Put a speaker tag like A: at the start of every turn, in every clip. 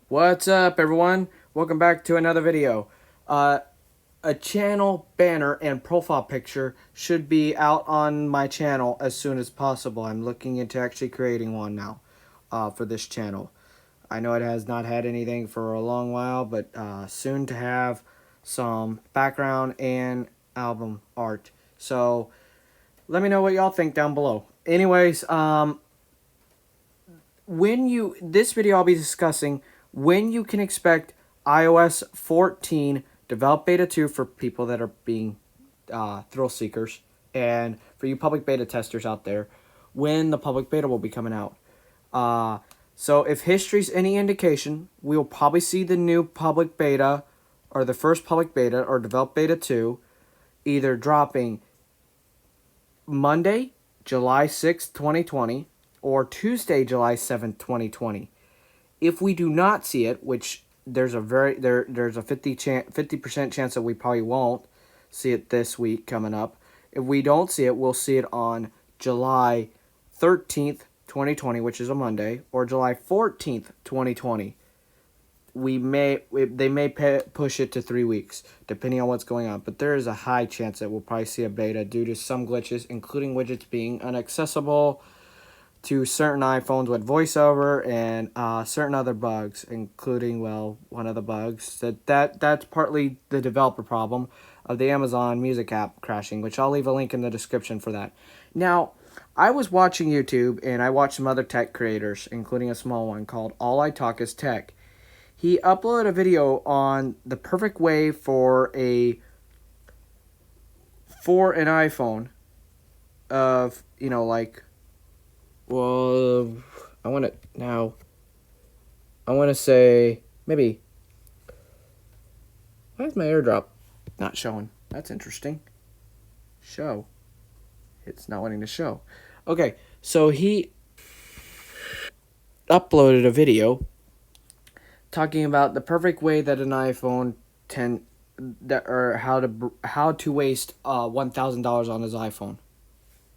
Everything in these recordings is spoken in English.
A: What's up, everyone? Welcome back to another video. A channel banner and profile picture should be out on my channel as soon as possible. I'm looking into actually creating one now for this channel. I know it has not had anything for a long while, but soon to have some background and album art. So let me know what y'all think down below. Anyways, this video I'll be discussing when you can expect iOS 14 develop beta 2 for people that are being thrill seekers, and for you public beta testers out there, when the public beta will be coming out. So if history's any indication, we'll probably see the new public beta or the first public beta or develop beta 2 either dropping Monday, July 6th, 2020, or Tuesday, July 7th, 2020. If we do not see it, which there's a 50% chance that we probably won't see it this week coming up. If we don't see it, we'll see it on July 13th, 2020, which is a Monday, or July 14th, 2020. They may push it to 3 weeks, depending on what's going on. But there is a high chance that we'll probably see a beta due to some glitches, including widgets being inaccessible to certain iPhones with voiceover and certain other bugs, including, well, one of the bugs that's partly the developer problem of the Amazon Music app crashing, which I'll leave a link in the description for that. Now, I was watching YouTube and I watched some other tech creators, including a small one called All I Talk Is Tech. He uploaded a video on the perfect way for an iPhone of, well, I want to say, maybe, why is my airdrop not showing? That's interesting. Show. It's not wanting to show. Okay, so he uploaded a video talking about the perfect way that an iPhone 10, or how to waste $1,000 on his iPhone.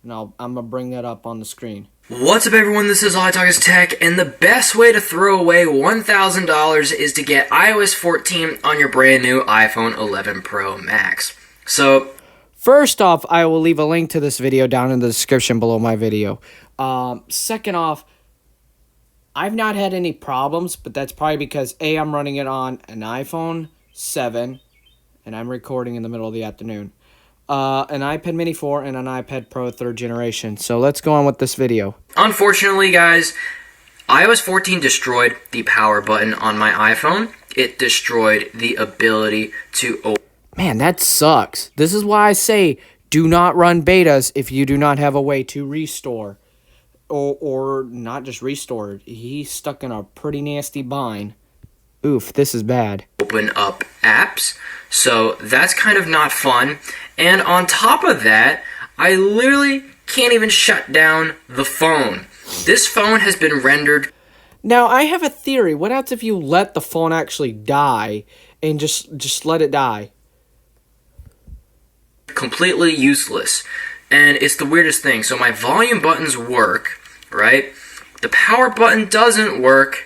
A: Now, I'm going to bring that up on the screen.
B: What's up, everyone? This is All I Talk Is Tech, and the best way to throw away $1,000 is to get iOS 14 on your brand new iPhone 11 Pro Max. So,
A: first off, I will leave a link to this video down in the description below my video. Second off, I've not had any problems, but that's probably because I'm running it on an iPhone 7, and I'm recording in the middle of the afternoon. An iPad Mini 4 and an iPad Pro 3rd generation. So let's go on with this video.
B: Unfortunately, guys, iOS 14 destroyed the power button on my iPhone. It destroyed the ability to open.
A: Man, that sucks. This is why I say do not run betas if you do not have a way to restore. Or not just restore. He's stuck in a pretty nasty bind. Oof, this is bad.
B: Open up apps, so that's kind of not fun. And on top of that, I literally can't even shut down the phone. This phone has been rendered.
A: Now, I have a theory. What else if you let the phone actually die and just let it die?
B: Completely useless. And it's the weirdest thing. So my volume buttons work, right? The power button doesn't work.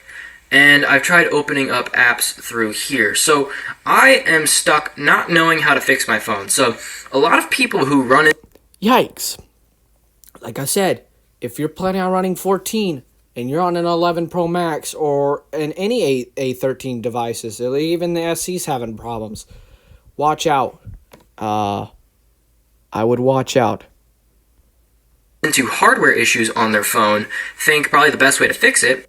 B: And I've tried opening up apps through here. So I am stuck not knowing how to fix my phone. So a lot of people who run it...
A: Yikes. Like I said, if you're planning on running 14 and you're on an 11 Pro Max or in any A13 devices, even the SE's having problems, watch out. I would watch out.
B: Into hardware issues on their phone, think probably the best way to fix it.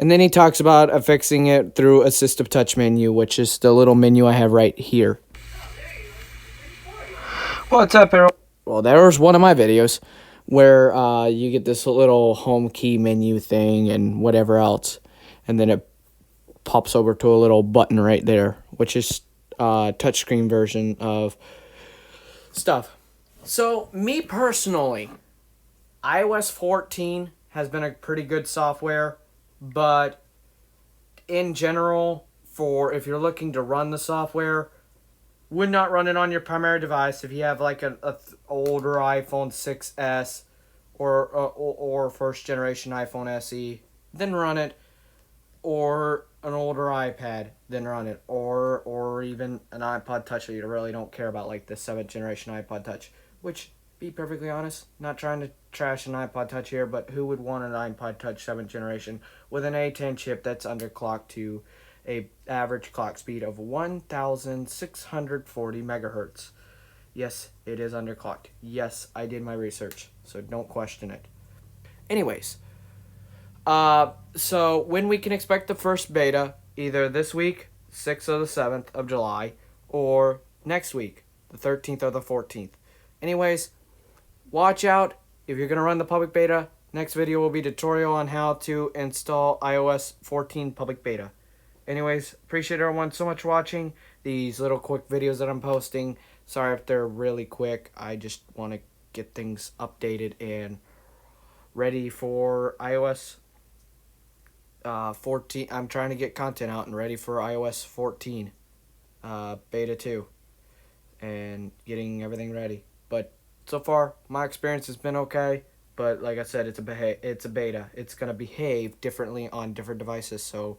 A: And then he talks about fixing it through assistive touch menu, which is the little menu I have right here. What's up, Harold? Well, there's one of my videos where you get this little home key menu thing and whatever else. And then it pops over to a little button right there, which is a touchscreen version of stuff. So, me personally, iOS 14 has been a pretty good software. But in general, for if you're looking to run the software, would not run it on your primary device. If you have like an older iPhone 6s or first generation iPhone SE, then run it. Or an older iPad, then run it, or even an iPod Touch that you really don't care about, like the 7th generation iPod Touch. Which, be perfectly honest, not trying to trash an iPod Touch here, but who would want an iPod Touch 7th generation with an A10 chip that's underclocked to a average clock speed of 1,640 megahertz? Yes, it is underclocked. Yes, I did my research, so don't question it. Anyways, so when we can expect the first beta, either this week, 6th or the 7th of July, or next week, the 13th or the 14th. Anyways, watch out if you're going to run the public beta. Next video will be tutorial on how to install iOS 14 public beta. Anyways, appreciate everyone so much watching these little quick videos that I'm posting. Sorry if they're really quick. I just want to get things updated and ready for iOS 14. I'm trying to get content out and ready for iOS 14 beta 2 and getting everything ready. But so far, my experience has been okay. But like I said, it's a beta. It's gonna behave differently on different devices. So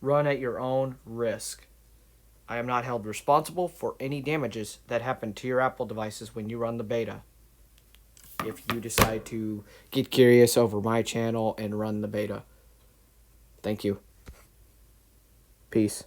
A: run at your own risk. I am not held responsible for any damages that happen to your Apple devices when you run the beta. If you decide to get curious over my channel and run the beta. Thank you. Peace.